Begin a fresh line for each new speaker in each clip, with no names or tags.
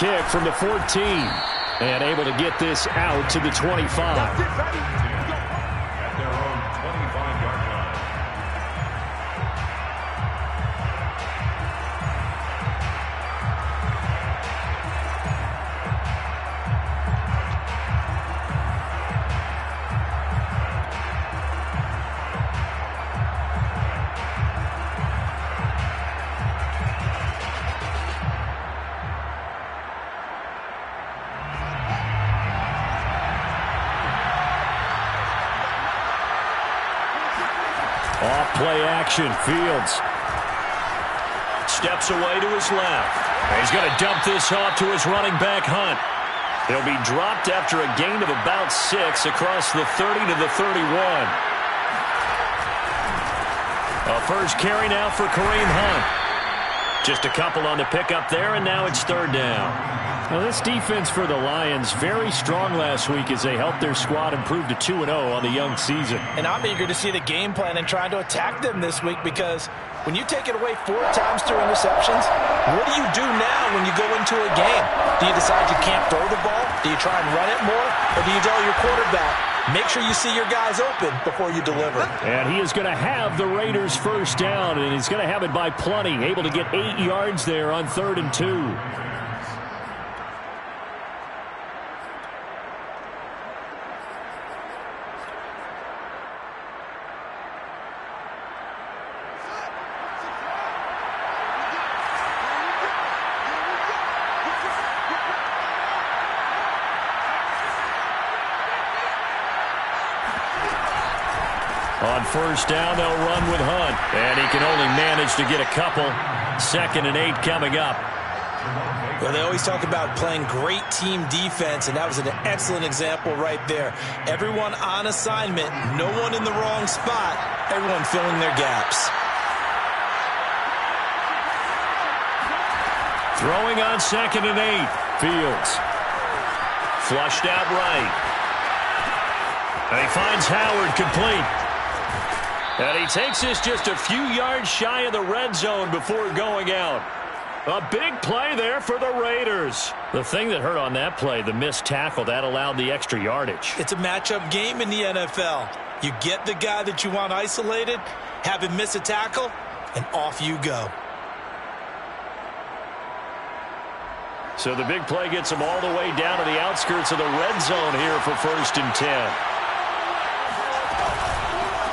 kick from the 14. And able to get this out to the 25. Off-play action, Fields. Steps away to his left. And he's going to dump this off to his running back, Hunt. He'll be dropped after a gain of about 6 across the 30 to the 31. A first carry now for Kareem Hunt. Just a couple on the pickup there, and now it's third down. Now, this defense for the Lions, very strong last week as they helped their squad improve to 2-0 on the young season.
And I'm eager to see the game plan and trying to attack them this week, because when you take it away 4 times through interceptions, what do you do now when you go into a game? Do you decide you can't throw the ball? Do you try and run it more? Or do you tell your quarterback, make sure you see your guys open before you deliver?
And he is going to have the Raiders first down, and he's going to have it by plenty, able to get 8 yards there on 3rd and 2. On first down, they'll run with Hunt. And he can only manage to get a couple. 2nd and 8 coming up.
Well, they always talk about playing great team defense, and that was an excellent example right there. Everyone on assignment, no one in the wrong spot, everyone filling their gaps.
Throwing on 2nd and 8. Fields. Flushed out right. And he finds Howard complete. And he takes this just a few yards shy of the red zone before going out. A big play there for the Raiders. The thing that hurt on that play, the missed tackle, that allowed the extra yardage.
It's a matchup game in the NFL. You get the guy that you want isolated, have him miss a tackle, and off you go.
So the big play gets him all the way down to the outskirts of the red zone here for 1st and 10.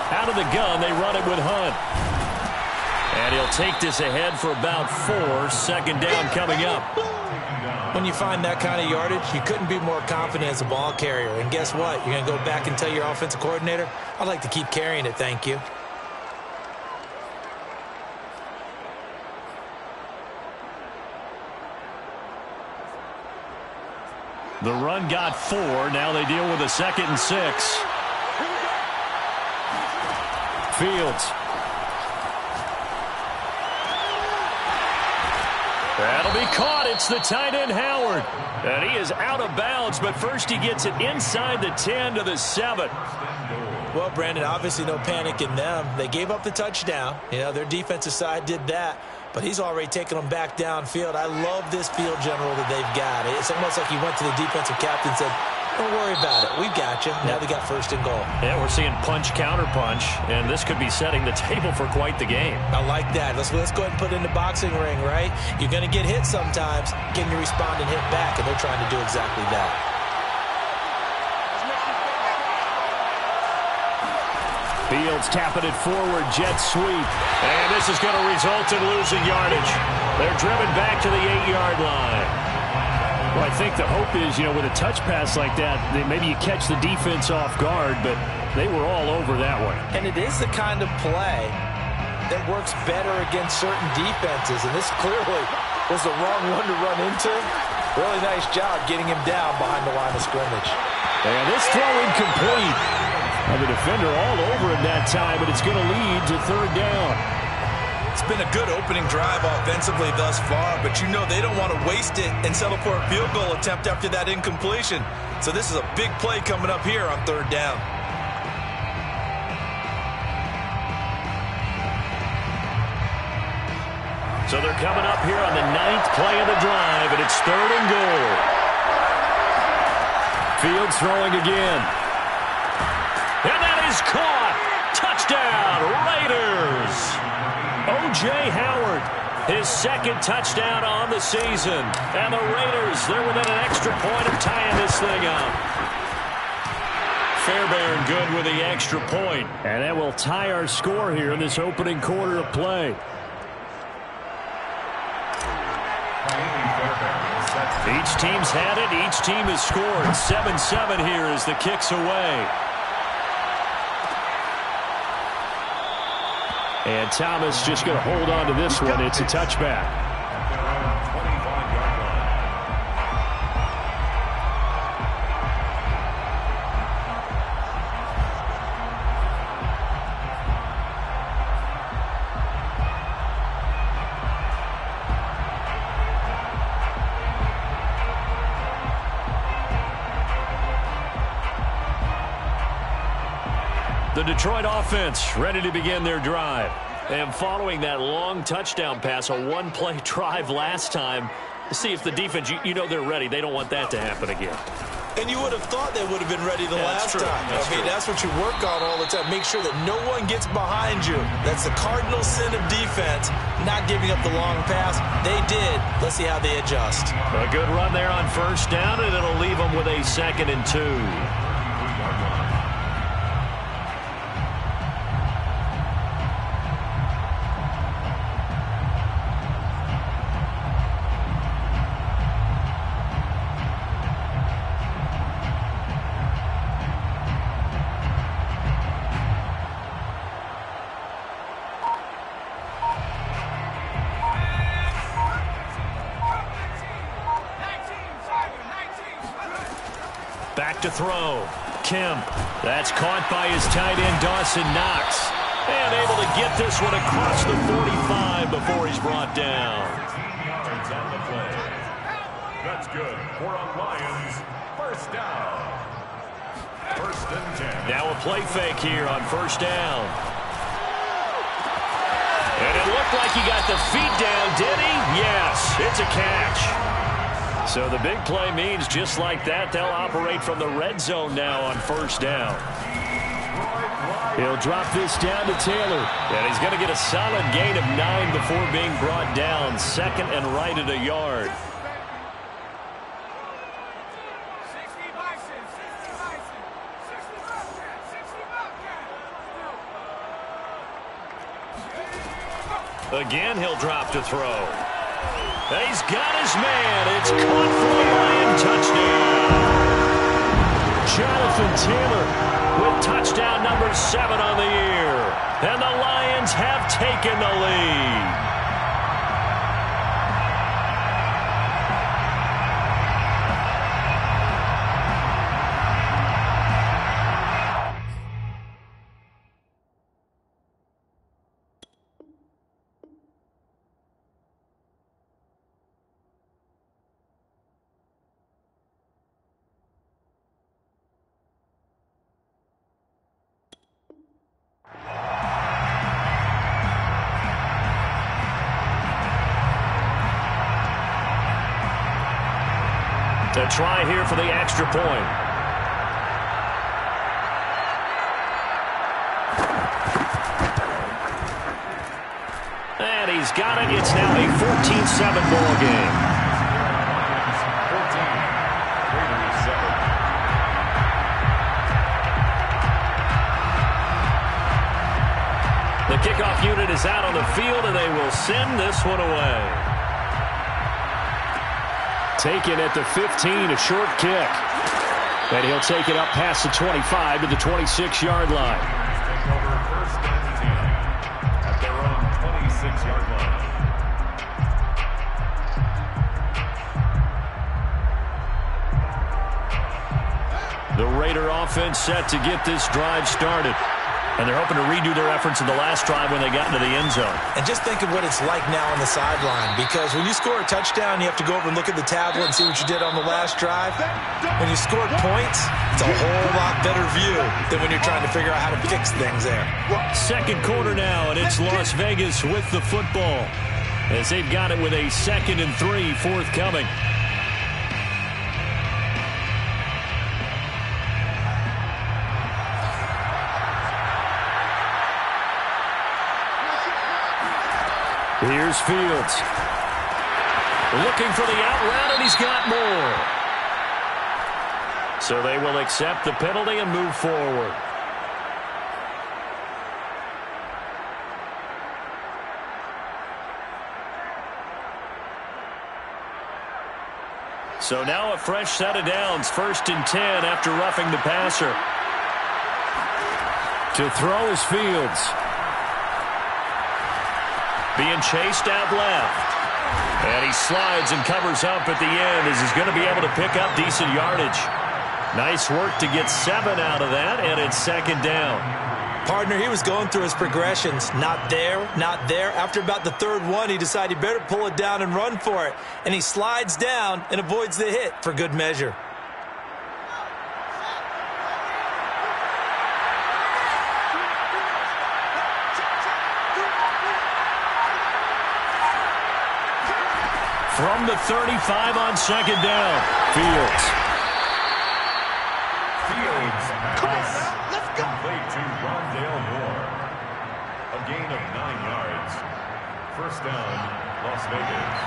Out of the gun, they run it with Hunt. And he'll take this ahead for about 4. 2nd down coming up.
When you find that kind of yardage, you couldn't be more confident as a ball carrier. And guess what? You're going to go back and tell your offensive coordinator, I'd like to keep carrying it, thank you.
The run got 4. Now they deal with a 2nd and 6. Fields. That'll be caught. It's the tight end, Howard. And he is out of bounds, but first he gets it inside the 10 to the 7.
Well, Brandon, obviously no panic in them. They gave up the touchdown. You know, their defensive side did that, but he's already taken them back downfield. I love this field general that they've got. It's almost like he went to the defensive captain and said, don't worry about it. We've got you. Now they got 1st and goal.
Yeah, we're seeing punch, counter punch, and this could be setting the table for quite the game.
I like that. Let's go ahead and put it in the boxing ring, right? You're going to get hit sometimes. Getting to respond and hit back, and they're trying to do exactly that.
Fields tapping it forward, jet sweep. And this is going to result in losing yardage. They're driven back to the 8-yard line. Well, I think the hope is, you know, with a touch pass like that, maybe you catch the defense off guard, but they were all over that one.
And it is the kind of play that works better against certain defenses, and this clearly was the wrong one to run into. Really nice job getting him down behind the line of scrimmage.
And this throw incomplete. Well, the defender all over him that time, but it's going to lead to 3rd down.
It's been a good opening drive offensively thus far, but you know they don't want to waste it and settle for a field goal attempt after that incompletion. So this is a big play coming up here on 3rd down.
So they're coming up here on the 9th play of the drive, and it's 3rd and goal. Fields throwing again. And that is caught. Touchdown, Raiders. O.J. Howard, his 2nd touchdown on the season. And the Raiders, they're within an extra point of tying this thing up. Fairbairn good with the extra point. And that will tie our score here in this opening quarter of play. Each team's had it. Each team has scored. 7-7 here as the kick's away. And Thomas just going to hold on to this one. It's a touchback. The Detroit offense ready to begin their drive. And following that long touchdown pass, a one-play drive last time, to see if the defense, you know they're ready. They don't want that to happen again.
And you would have thought they would have been ready the last time. That's what you work on all the time. Make sure that no one gets behind you. That's the cardinal sin of defense, not giving up the long pass. They did. Let's see how they adjust.
A good run there on 1st down, and it'll leave them with a 2nd and 2. Back to throw. Kemp. That's caught by his tight end, Dawson Knox. And able to get this one across the 45 before he's brought down.
Yards on the play. That's good for a Lions 1st down. 1st and 10.
Now a play fake here on 1st down. And it looked like he got the feet down, did he? Yes, it's a catch. So the big play means just like that, they'll operate from the red zone now on 1st down. He'll drop this down to Taylor. And he's going to get a solid gain of 9 before being brought down. 2nd and right at a yard. Again, he'll drop to throw. He's got his man. It's caught for a Lion touchdown. Jonathan Taylor with touchdown number 7 on the year. And the Lions have taken the lead. To try here for the extra point. And he's got it. It's now a 14-7 ball game. The kickoff unit is out on the field, and they will send this one away. Taken at the 15, a short kick. And he'll take it up past the 25 to the 26-yard line.
Take over 1st and 10 at their own 26-yard line.
The Raider offense set to get this drive started. And they're hoping to redo their efforts in the last drive when they got into the end zone.
And just think of what it's like now on the sideline, because when you score a touchdown, you have to go over and look at the tablet and see what you did on the last drive. When you score points, it's a whole lot better view than when you're trying to figure out how to fix things there.
2nd quarter now, and it's Las Vegas with the football. as they've got it with a 2nd and 3 forthcoming. Here's Fields. Looking for the out route, and he's got more. So they will accept the penalty and move forward. So now a fresh set of downs, 1st and 10 after roughing the passer. To throw is Fields. Being chased out left. And he slides and covers up at the end as he's going to be able to pick up decent yardage. Nice work to get 7 out of that, and it's 2nd down.
Partner, he was going through his progressions. Not there, not there. After about the 3rd one, he decided he better pull it down and run for it. And he slides down and avoids the hit for good measure.
From the 35 on 2nd down, Fields.
Pass complete to Rondale Moore. A gain of 9 yards. 1st down, Las Vegas.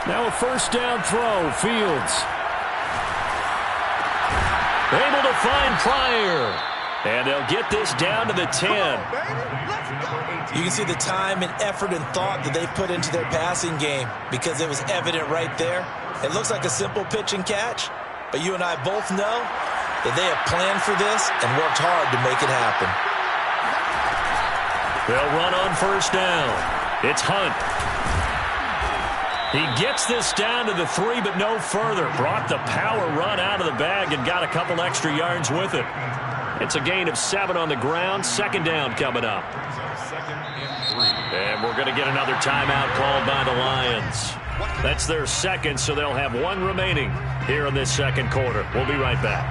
Now a 1st down throw, Fields. Able to find Pryor. And they'll get this down to the 10.
You can see the time and effort and thought that they put into their passing game because it was evident right there. It looks like a simple pitch and catch, but you and I both know that they have planned for this and worked hard to make it happen.
They'll run on 1st down. It's Hunt. He gets this down to the 3, but no further. Brought the power run out of the bag and got a couple extra yards with it. It's a gain of 7 on the ground. 2nd down coming up. And we're going to get another timeout called by the Lions. That's their 2nd, so they'll have 1 remaining here in this 2nd quarter. We'll be right back.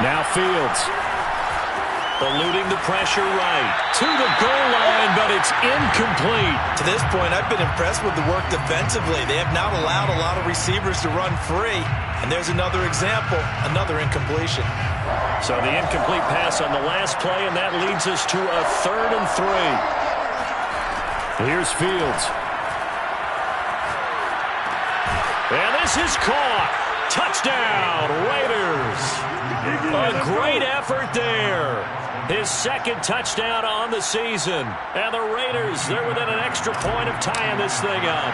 Now Fields. Eluding the pressure right. To the goal line, but it's incomplete.
To this point, I've been impressed with the work defensively. They have not allowed a lot of receivers to run free. And there's another example, another incompletion.
So the incomplete pass on the last play, and that leads us to a 3rd and 3. Here's Fields. And this is caught. Touchdown, Raiders. A great effort there. His 2nd touchdown on the season. And the Raiders, they're within an extra point of tying this thing up.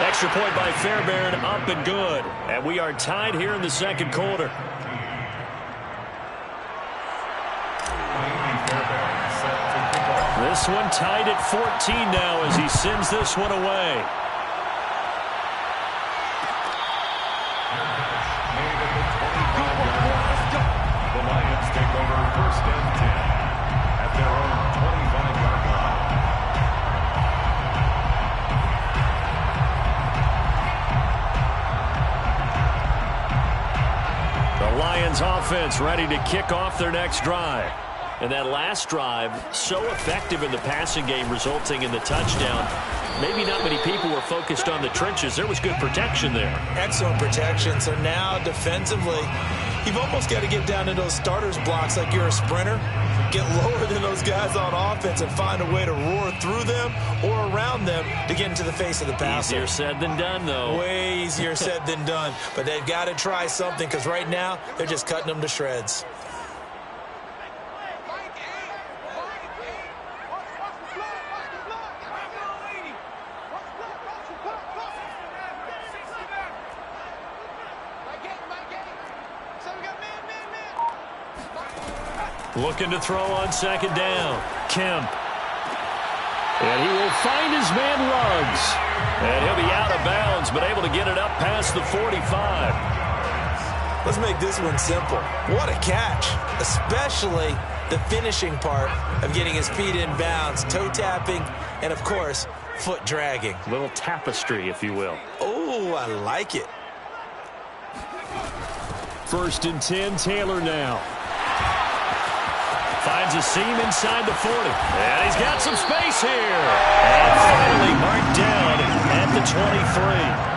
Extra point by Fairbairn, up and good. And we are tied here in the 2nd quarter. This one tied at 14 now as he sends this one away.
The Lions take over 1st and 10 at their own 25-yard line.
The Lions offense ready to kick off their next drive. And that last drive, so effective in the passing game, resulting in the touchdown. Maybe not many people were focused on the trenches. There was good protection there.
Excellent protection. So now defensively, you've almost got to get down to those starters blocks like you're a sprinter. Get lower than those guys on offense and find a way to roar through them or around them to get into the face of the passer.
Easier said than done, though.
Way easier said than done. But they've got to try something because right now they're just cutting them to shreds.
Looking to throw on 2nd down. Kemp. And he will find his man Ruggs. And he'll be out of bounds, but able to get it up past the 45.
Let's make this one simple. What a catch, especially the finishing part of getting his feet in bounds, toe tapping, and of course, foot dragging.
Little tapestry, if you will.
Oh, I like it.
1st and 10, Taylor now. Finds a seam inside the 40. And he's got some space here. And finally marked down at the 23.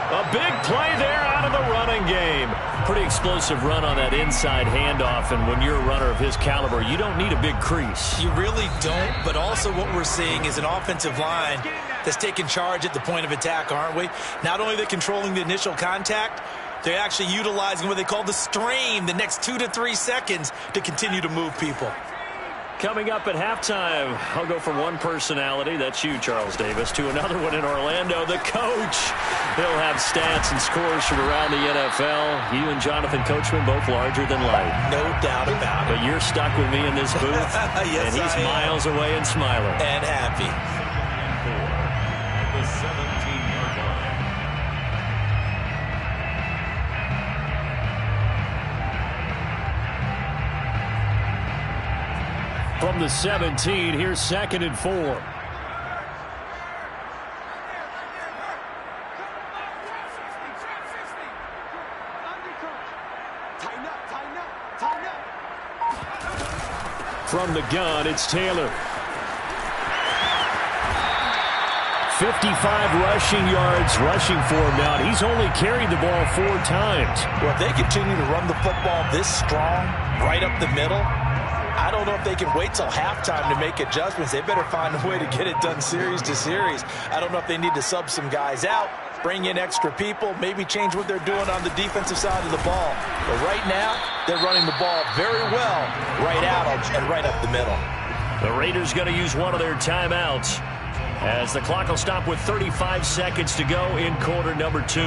A big play there out of the running game. Pretty explosive run on that inside handoff, and when you're a runner of his caliber, you don't need a big crease.
You really don't, but also what we're seeing is an offensive line that's taking charge at the point of attack, aren't we? Not only are they controlling the initial contact, they're actually utilizing what they call the stream, the next 2 to 3 seconds to continue to move people.
Coming up at halftime, I'll go from one personality, that's you, Charles Davis, to another one in Orlando, the coach. He'll have stats and scores from around the NFL. You and Jonathan Coachman both larger than life.
No doubt about it.
But you're stuck with me in this booth,
yes,
and he's miles away and smiling.
And happy.
The 17-yard line.
From the 17, here's 2nd and 4. From the gun, it's Taylor. 55 rushing yards rushing for him now. He's only carried the ball 4 times.
Well, if they continue to run the football this strong, right up the middle, I don't know if they can wait till halftime to make adjustments. They better find a way to get it done series to series. I don't know if they need to sub some guys out, bring in extra people, maybe change what they're doing on the defensive side of the ball. But right now, they're running the ball very well right out and right up the middle.
The Raiders going to use one of their timeouts as the clock will stop with 35 seconds to go in quarter number 2.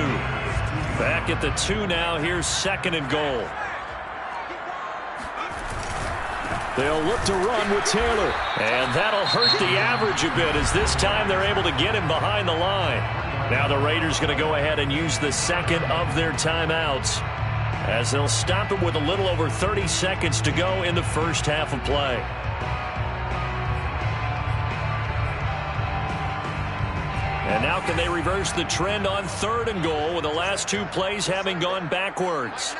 Back at the 2 now. Here's 2nd and goal. They'll look to run with Taylor. And that'll hurt the average a bit as this time they're able to get him behind the line. Now the Raiders going to go ahead and use the 2nd of their timeouts as they'll stop it with a little over 30 seconds to go in the first half of play. And now can they reverse the trend on 3rd and goal with the last 2 plays having gone backwards?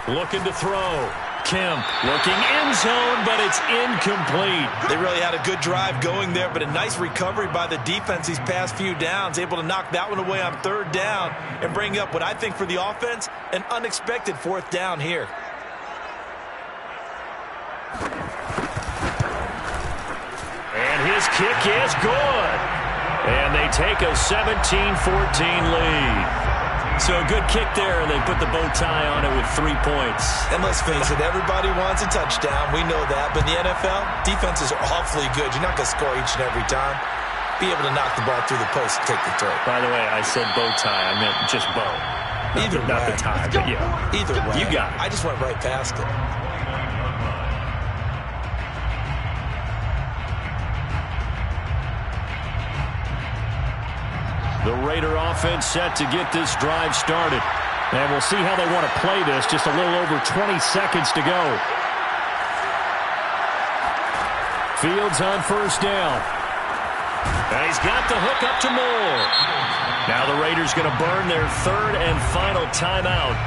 Looking to throw. Kemp looking end zone, but it's incomplete.
They really had a good drive going there, but a nice recovery by the defense these past few downs, able to knock that one away on 3rd down and bring up what I think for the offense, an unexpected 4th down here.
And his kick is good. And they take a 17-14 lead. So a good kick there, and they put the bow tie on it with 3 points.
And let's face it, everybody wants a touchdown. We know that. But in the NFL, defenses are awfully good. You're not going to score each and every time. Be able to knock the ball through the post and take the throw.
By the way, I said bow tie. I meant just bow. Not the tie, but yeah.
Either way.
You got it.
I just went right past it.
The Raider offense set to get this drive started. And we'll see how they want to play this. Just a little over 20 seconds to go. Fields on 1st down. And he's got the hook up to Moore. Now the Raiders going to burn their 3rd and final timeout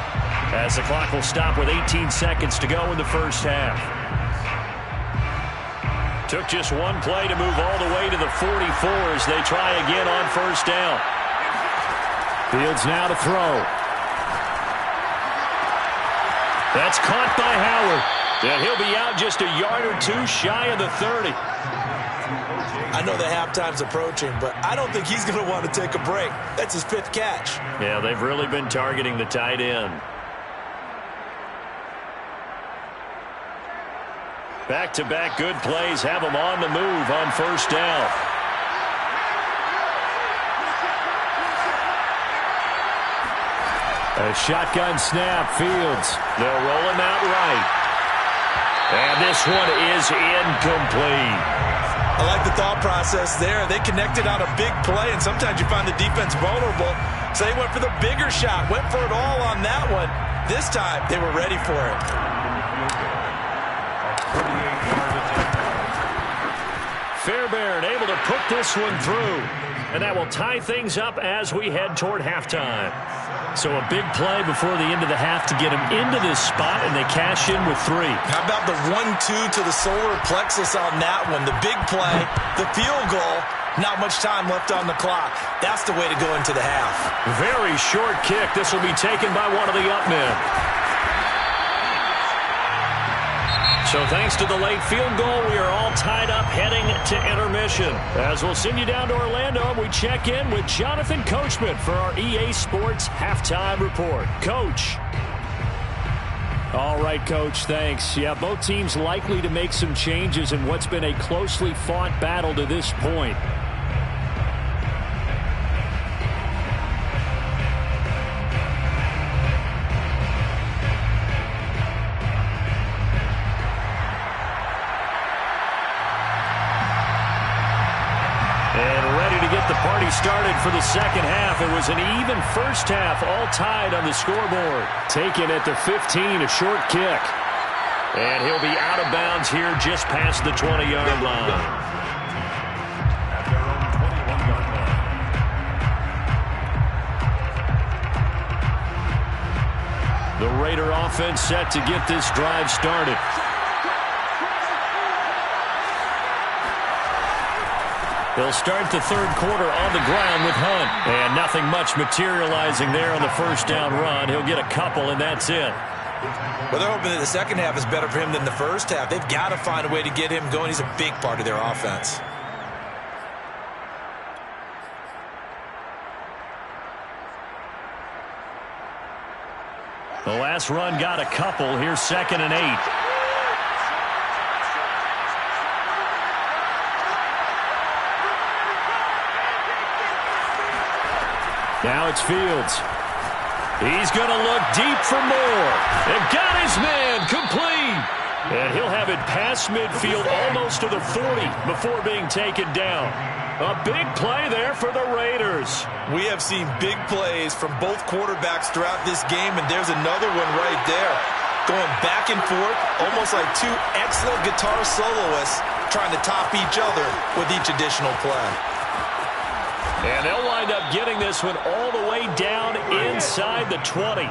as the clock will stop with 18 seconds to go in the first half. Took just one play to move all the way to the 44 as they try again on 1st down. Fields now to throw. That's caught by Howard. And he'll be out just a yard or 2 shy of the 30.
I know the halftime's approaching, but I don't think he's going to want to take a break. That's his 5th catch.
Yeah, they've really been targeting the tight end. Back-to-back good plays have them on the move on 1st down. A shotgun snap, Fields. They'll roll him out right. And this one is incomplete.
I like the thought process there. They connected on a big play, and sometimes you find the defense vulnerable. So they went for the bigger shot, went for it all on that one. This time, they were ready for it.
Fairbairn able to put this one through. And that will tie things up as we head toward halftime. So a big play before the end of the half to get him into this spot, and they cash in with 3.
How about the 1-2 to the solar plexus on that one? The big play, the field goal, not much time left on the clock. That's the way to go into the half.
Very short kick. This will be taken by one of the up men. So thanks to the late field goal, we are all tied up heading to intermission. As we'll send you down to Orlando, we check in with Jonathan Coachman for our EA Sports Halftime Report. Coach. All right, Coach, thanks. Yeah, both teams likely to make some changes in what's been a closely fought battle to this point. Started for the second half. It was an even first half, all tied on the scoreboard. Taken at the 15, a short kick. And he'll be out of bounds here just past the 20-yard line.
At their own 21-yard line.
The Raider offense set to get this drive started. They'll start the third quarter on the ground with Hunt. And nothing much materializing there on the first down run. He'll get a couple, and that's it.
Well, they're hoping that the second half is better for him than the first half. They've got to find a way to get him going. He's a big part of their offense.
The last run got a couple. Here's 2nd and 8. Now it's Fields. He's going to look deep for more. And got his man complete. And he'll have it past midfield almost to the 40 before being taken down. A big play there for the Raiders.
We have seen big plays from both quarterbacks throughout this game, and there's another one right there. Going back and forth, almost like two excellent guitar soloists trying to top each other with each additional play.
And they'll wind up getting this one all the way down inside the 20.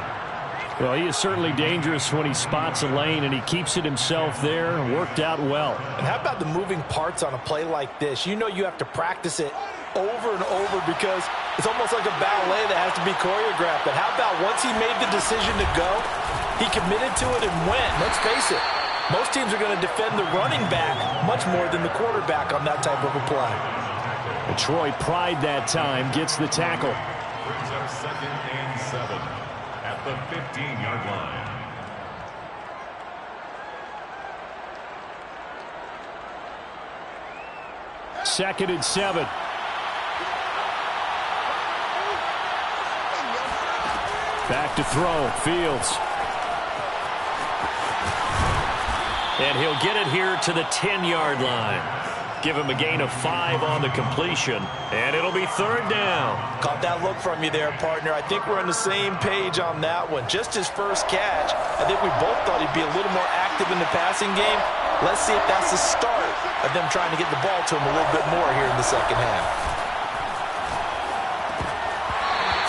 Well, he is certainly dangerous when he spots a lane, and he keeps it himself there. Worked out well.
And how about the moving parts on a play like this? You know you have to practice it over and over because it's almost like a ballet that has to be choreographed. But how about once he made the decision to go, he committed to it and went. Let's face it, most teams are going to defend the running back much more than the quarterback on that type of a play.
Troy Pride that time gets the tackle.
Brings up 2nd and 7 at the 15-yard line.
Second and 7. Back to throw. Fields. And he'll get it here to the 10-yard line. Give him a gain of 5 on the completion, and it'll be 3rd down.
Caught that look from you there, partner. I think we're on the same page on that one. Just his first catch, I think we both thought he'd be a little more active in the passing game. Let's see if that's the start of them trying to get the ball to him a little bit more here in the second half.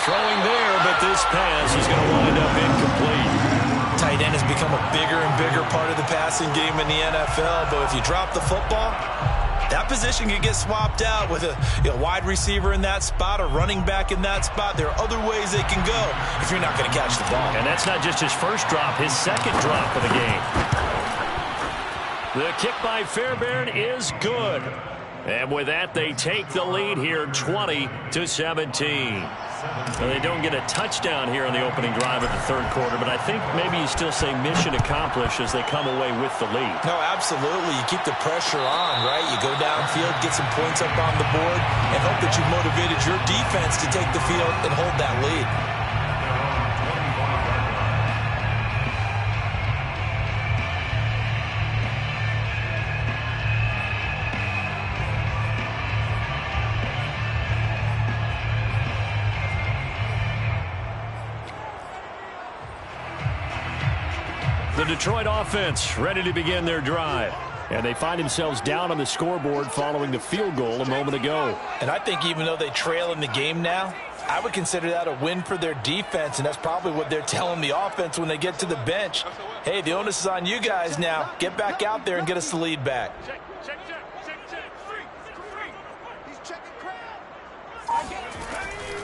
Throwing there, but this pass is going to wind up incomplete.
Tight end has become a bigger and bigger part of the passing game in the NFL, but if you drop the football, that position can get swapped out with a wide receiver in that spot, a running back in that spot. There are other ways they can go if you're not going to catch the ball.
And that's not just his first drop, his second drop of the game. The kick by Fairbairn is good. And with that, they take the lead here 20-17. Well, they don't get a touchdown here on the opening drive of the third quarter, but I think maybe you still say mission accomplished as they come away with the lead.
No, absolutely. You keep the pressure on, right? You go downfield, get some points up on the board, and hope that you motivated your defense to take the field and hold that lead.
The Detroit offense ready to begin their drive. And they find themselves down on the scoreboard following the field goal a moment ago.
And I think even though they trail in the game now, I would consider that a win for their defense, and that's probably what they're telling the offense when they get to the bench. Hey, the onus is on you guys now. Get back out there and get us the lead back.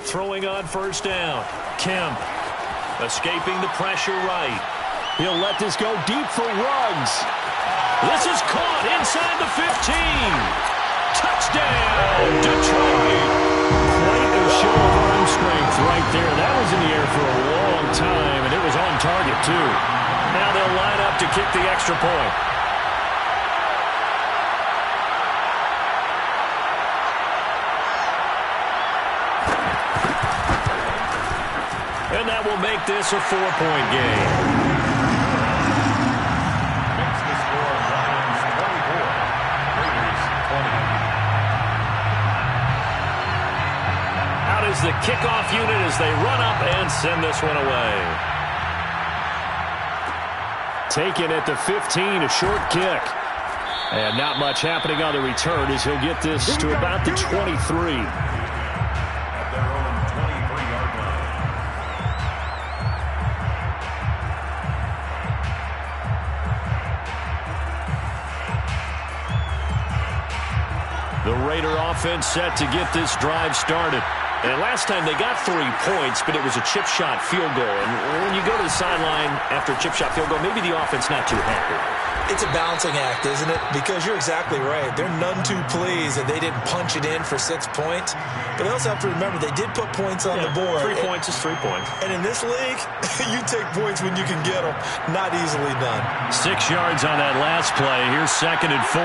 Throwing on first down. Kemp escaping the pressure right. He'll let this go deep for Ruggs. This is caught inside the 15. Touchdown, Detroit. Quite a show of arm strength right there. That was in the air for a long time, and it was on target, too. Now they'll line up to kick the extra point. And that will make this a 4-point game. The kickoff unit as they run up and send this one away. Taken at the 15, a short kick. And not much happening on the return as he'll get this to about the 23.
At their own 23-yard line.
The Raider offense set to get this drive started. And last time they got 3 points, but it was a chip shot field goal. And when you go to the sideline after a chip shot field goal, maybe the offense not too happy.
It's a balancing act, isn't it? Because you're exactly right. They're none too pleased that they didn't punch it in for 6 points. But they also have to remember they did put points on the board.
3 points is 3 points.
And in this league, you take points when you can get them. Not easily done.
6 yards on that last play. Here's 2nd and 4.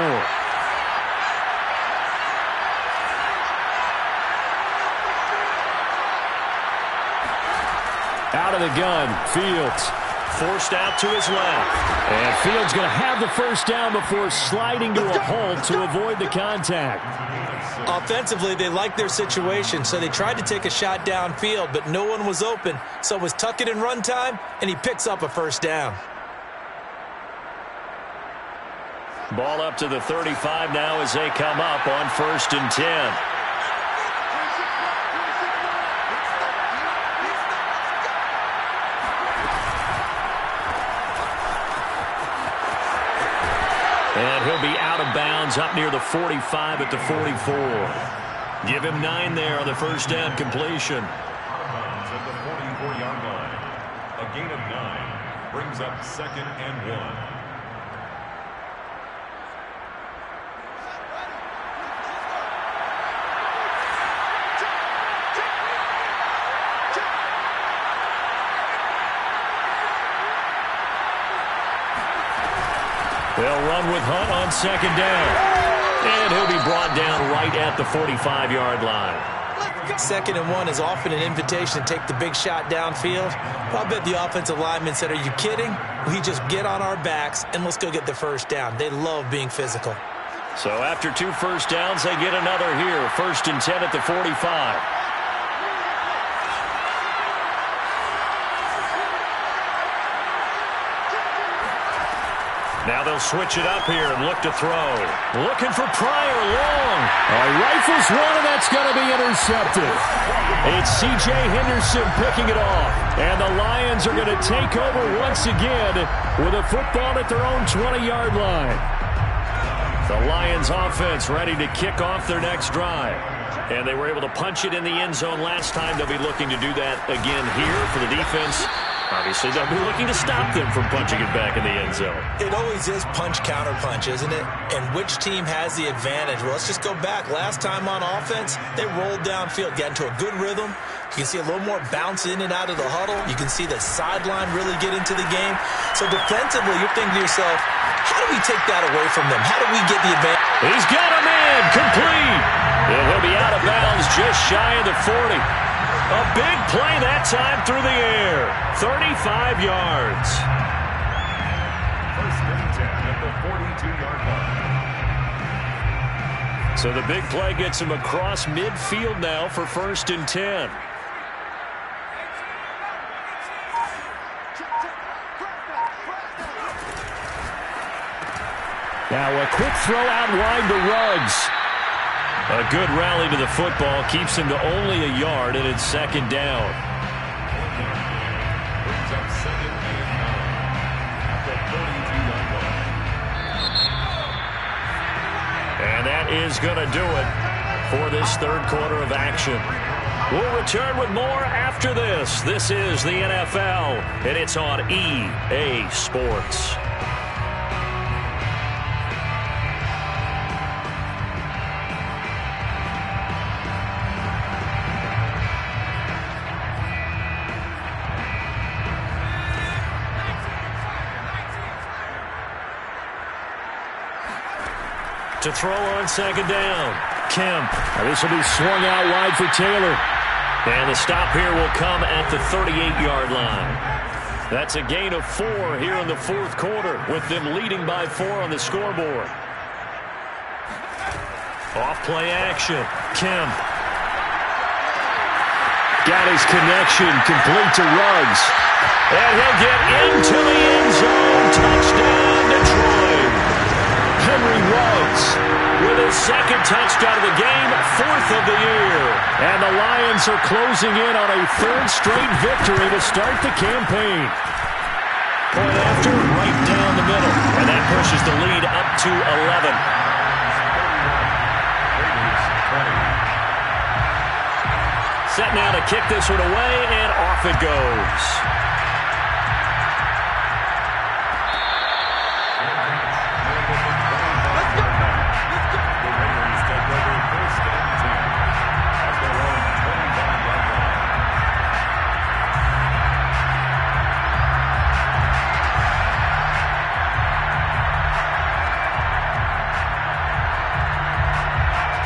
Out of the gun, Fields forced out to his left. And Fields going to have the first down before sliding to a halt to avoid the contact.
Offensively, they liked their situation, so they tried to take a shot downfield, but no one was open. So it was tuck it in run time, and he picks up a first down.
Ball up to the 35 now as they come up on 1st and 10. And he'll be out of bounds up near the 45 at the 44. Give him 9 there on the first down completion.
Out of bounds at the 44-yard line. A gain of 9 brings up 2nd and 1.
They'll run with Hunt on 2nd down. And he'll be brought down right at the 45-yard line.
2nd and 1 is often an invitation to take the big shot downfield. Well, I bet the offensive lineman said, are you kidding? We just get on our backs and let's go get the first down. They love being physical.
So after 2 first downs, they get another here. 1st and 10 at the 45. Now they'll switch it up here and look to throw. Looking for Pryor long. Rifles one, and that's going to be intercepted. It's C.J. Henderson picking it off. And the Lions are going to take over once again with a football at their own 20-yard line. The Lions offense ready to kick off their next drive. And they were able to punch it in the end zone last time. They'll be looking to do that again here for the defense. Obviously, they'll be looking to stop them from punching it back in the end zone.
It always is punch-counter-punch, isn't it? And which team has the advantage? Well, let's just go back. Last time on offense, they rolled downfield, got into a good rhythm. You can see a little more bounce in and out of the huddle. You can see the sideline really get into the game. So defensively, you're thinking to yourself, how do we take that away from them? How do we get the advantage?
He's got him in, complete. And he'll be out of bounds just shy of the 40. A big play that time through the air. 35 yards.
1st and 10 at the 42-yard line.
So the big play gets him across midfield now for 1st and 10. Now a quick throw out wide to Ruggs. A good rally to the football keeps him to only a yard, and it's second down.
Brings up second and 9 at the 32-yard line.
And that is going to do it for this third quarter of action. We'll return with more after this. This is the NFL, and it's on EA Sports. To throw on second down, Kemp. Now this will be swung out wide for Taylor. And the stop here will come at the 38-yard line. That's a gain of 4 here in the fourth quarter, with them leading by 4 on the scoreboard. Off play action, Kemp. Got his connection, complete to Ruggs. And he'll get into the end zone. Touchdown, Detroit. Henry Ruggs with his second touchdown of the game, 4th of the year. And the Lions are closing in on a 3rd straight victory to start the campaign. Point after, right down the middle. And that pushes the lead up to 11. Set now to kick this one away, and off it goes.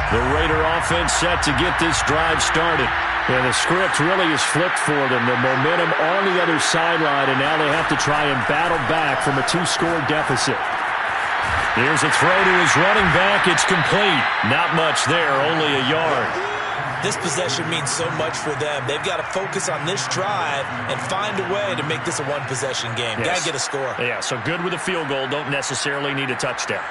The Raider offense set to get this drive started. And the script really is flipped for them. The momentum on the other sideline, and now they have to try and battle back from a 2-score deficit. Here's a throw to his running back. It's complete. Not much there, only a yard.
This possession means so much for them. They've got to focus on this drive and find a way to make this a one-possession game.
Yes.
Got to get a score.
Yeah, so good with a field goal. Don't necessarily need a touchdown.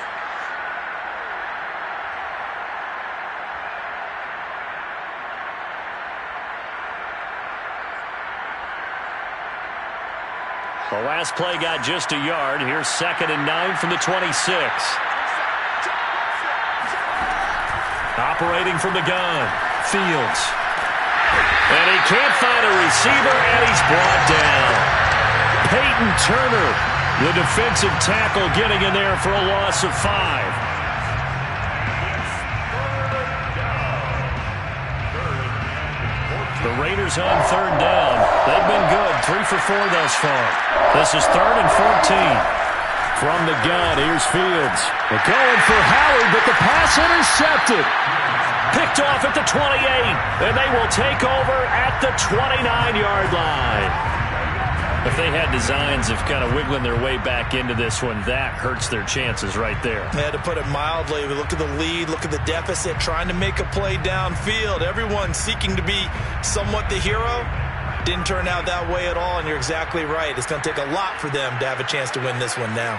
The last play got just a yard. Here's 2nd and 9 from the 26. Operating from the gun, Fields. And he can't find a receiver, and he's brought down. Peyton Turner, the defensive tackle, getting in there for a loss of 5. The Raiders on 3rd down. They've been good, 3 for 4 thus far. This is 3rd and 14. From the gun, here's Fields. They're going for Howard, but the pass intercepted. Picked off at the 28, and they will take over at the 29-yard line. If they had designs of kind of wiggling their way back into this one, that hurts their chances right there.
Yeah, to put it mildly, look at the lead, look at the deficit, trying to make a play downfield. Everyone seeking to be somewhat the hero. Didn't turn out that way at all, and you're exactly right. It's going to take a lot for them to have a chance to win this one now.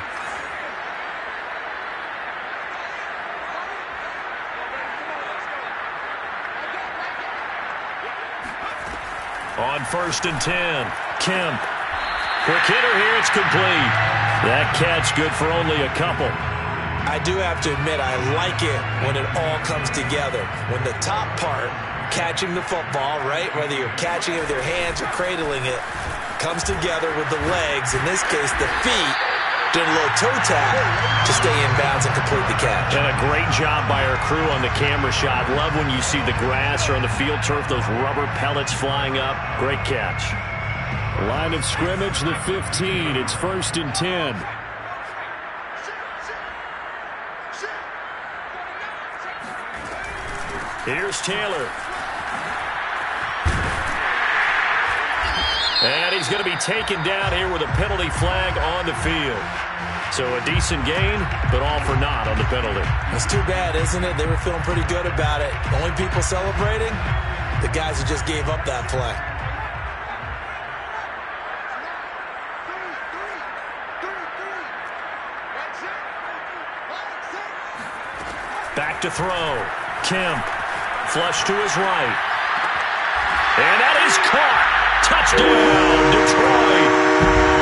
On 1st and 10, Kemp. Quick hitter here, it's complete. That catch good for only a couple.
I do have to admit, I like it when it all comes together. When the top part, catching the football, right, whether you're catching it with your hands or cradling it, comes together with the legs, in this case the feet, doing a little toe tap to stay in bounds and complete the catch.
And a great job by our crew on the camera shot. Love when you see the grass or on the field turf, those rubber pellets flying up. Great catch. Line of scrimmage, the 15. It's 1st and 10. Here's Taylor. And he's going to be taken down here with a penalty flag on the field. So a decent gain, but all for naught on the penalty.
It's too bad, isn't it? They were feeling pretty good about it. The only people celebrating, the guys who just gave up that play.
Back to throw. Kemp. Flush to his right. And that is caught. Touchdown, Detroit.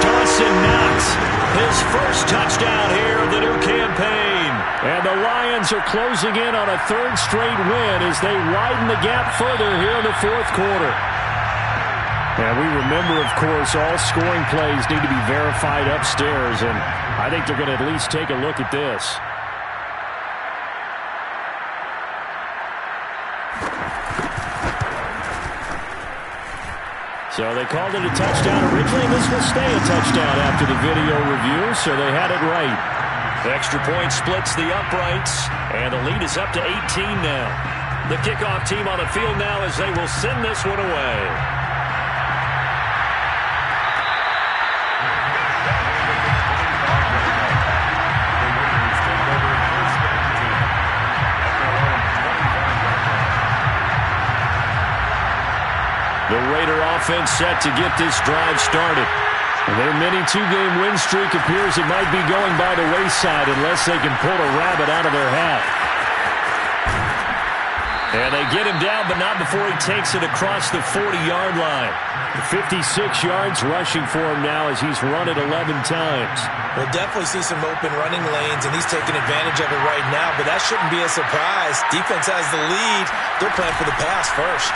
Dawson Knox, his first touchdown here of the new campaign. And the Lions are closing in on a third straight win as they widen the gap further here in the fourth quarter. And we remember, of course, all scoring plays need to be verified upstairs, and I think they're going to at least take a look at this. So they called it a touchdown originally, and this will stay a touchdown after the video review, so they had it right. The extra point splits the uprights, and the lead is up to 18 now. The kickoff team on the field now as they will send this one away. The Raider offense set to get this drive started. And their mini two-game win streak appears it might be going by the wayside unless they can pull a rabbit out of their hat. And they get him down, but not before he takes it across the 40-yard line. 56 yards rushing for him now as he's run it 11 times.
We'll definitely see some open running lanes, and he's taking advantage of it right now, but that shouldn't be a surprise. Defense has the lead. They're playing for the pass first.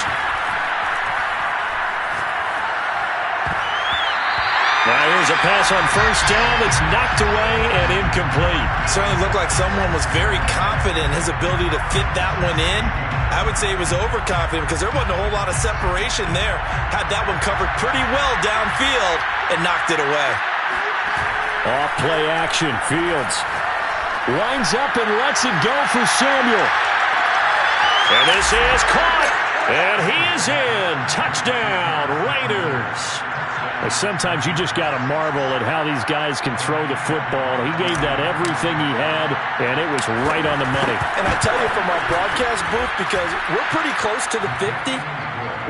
Now here's a pass on first down that's knocked away and incomplete.
Certainly looked like someone was very confident in his ability to fit that one in. I would say he was overconfident because there wasn't a whole lot of separation there. Had that one covered pretty well downfield and knocked it away.
Off play action. Fields lines up and lets it go for Samuel. And this is caught. And he is in. Touchdown, Raiders. Sometimes you just got to marvel at how these guys can throw the football. He gave that everything he had, and it was right on the money.
And I tell you from our broadcast booth, because we're pretty close to the 50,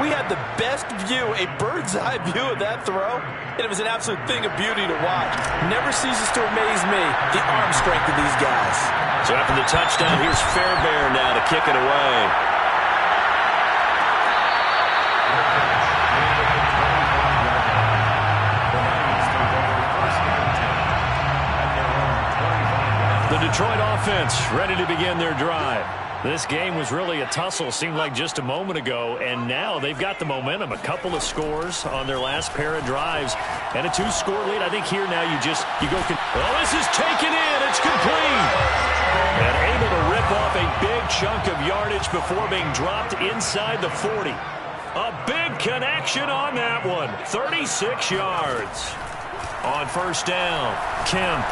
we had the best view, a bird's-eye view of that throw, and it was an absolute thing of beauty to watch. Never ceases to amaze me, the arm strength of these guys.
So after the touchdown, here's Fairbairn now to kick it away. The Detroit offense ready to begin their drive. This game was really a tussle, seemed like just a moment ago, and now they've got the momentum. A couple of scores on their last pair of drives, and a 2-score lead. I think here now you go. Oh, this is taken in. It's complete. And able to rip off a big chunk of yardage before being dropped inside the 40. A big connection on that one. 36 yards. On first down, Kemp.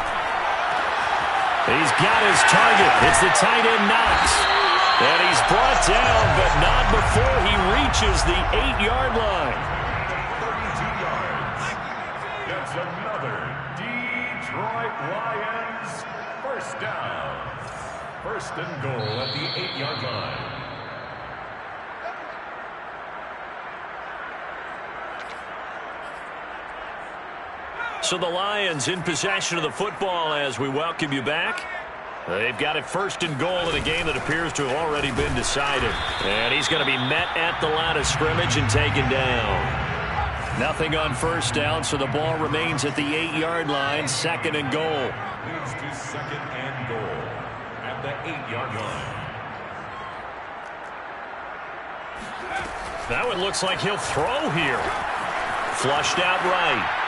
He's got his target. It's the tight end Knox. And he's brought down, but not before he reaches the 8-yard line.
32 yards. That's another Detroit Lions first down. First and goal at the 8-yard line.
So the Lions in possession of the football as we welcome you back. They've got it first and goal in a game that appears to have already been decided. And he's going to be met at the line of scrimmage and taken down. Nothing on first down, so the ball remains at the 8-yard line, second and goal.
Leads to second and goal at the 8-yard line.
Now it looks like he'll throw here. Flushed out right.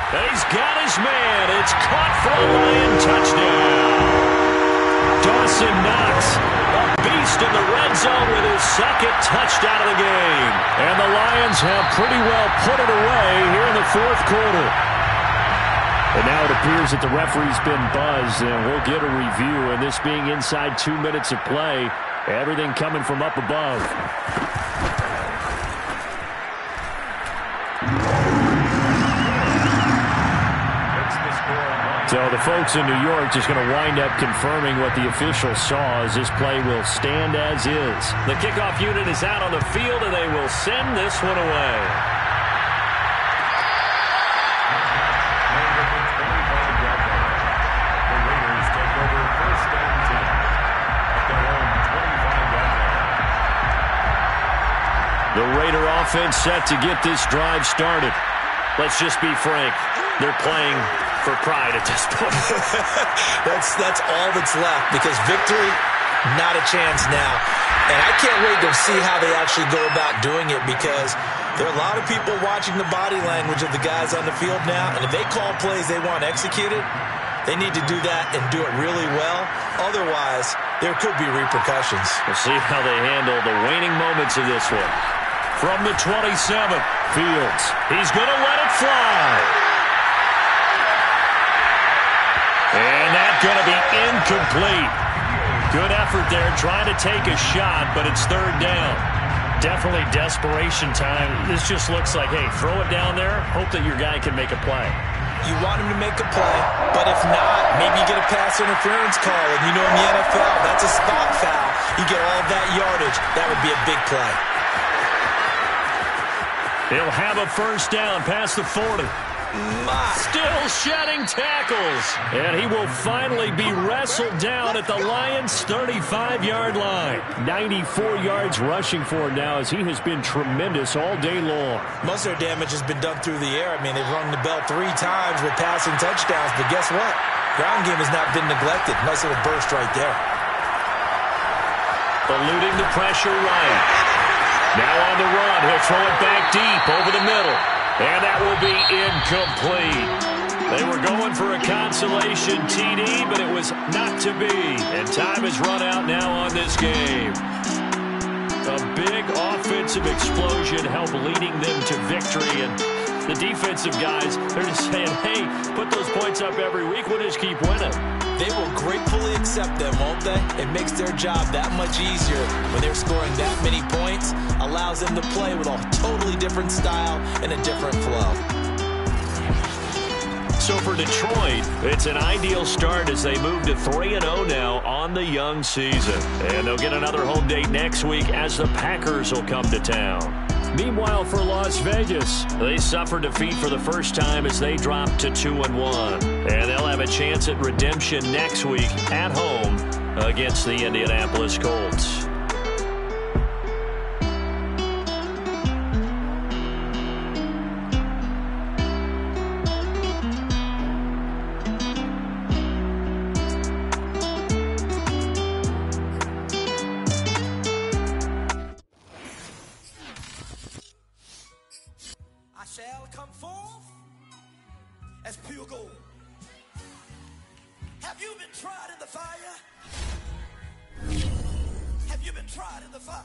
And he's got his man. It's caught for a Lion touchdown. Dawson Knox, a beast in the red zone with his second touchdown of the game. And the Lions have pretty well put it away here in the fourth quarter. And now it appears that the referee's been buzzed, and we'll get a review. And this being inside 2 minutes of play, everything coming from up above. So the folks in New York just going to wind up confirming what the official saw as this play will stand as is. The kickoff unit is out on the field, and they will send this one away.
The Raiders take over first and 10 at their
The Raider offense set to get this drive started. Let's just be frank. They're playing for pride at this point.
That's all that's left, because victory, not a chance now. And I can't wait to see how they actually go about doing it, because there are a lot of people watching the body language of the guys on the field now, and if they call plays they want executed, they need to do that and do it really well. Otherwise, there could be repercussions.
We'll see how they handle the waning moments of this one. From the 27, Fields. He's going to let it fly. And that's going to be incomplete. Good effort there, trying to take a shot, but it's third down.
Definitely desperation time. This just looks like, hey, throw it down there, hope that your guy can make a play.
You want him to make a play, but if not, maybe you get a pass interference call. And you know in the NFL, that's a spot foul. You get all that yardage. That would be a big play.
He'll have a first down past the 40. Still shedding tackles. And he will finally be wrestled down at the Lions' 35-yard line. 94 yards rushing for him now, as he has been tremendous all day long.
Most of their damage has been done through the air. I mean, they've rung the bell 3 times with passing touchdowns, but guess what? Ground game has not been neglected. Nice little burst right there.
Eluding the pressure right. Now on the run, he'll throw it back deep over the middle. And that will be incomplete. They were going for a consolation TD, but it was not to be. And time has run out now on this game. A big offensive explosion helped leading them to victory. And the defensive guys, they're just saying, hey, put those points up every week. We'll just keep winning.
They will gratefully accept them, won't they? It makes their job that much easier when they're scoring that many points. Allows them to play with a totally different style and a different flow.
So for Detroit, it's an ideal start as they move to 3-0 now on the young season. And they'll get another home date next week as the Packers will come to town. Meanwhile, for Las Vegas, they suffered defeat for the first time as they dropped to 2-1. And they'll have a chance at redemption next week at home against the Indianapolis Colts.
Shall come forth as pure gold. Have you been tried in the fire? Have you been tried in the fire?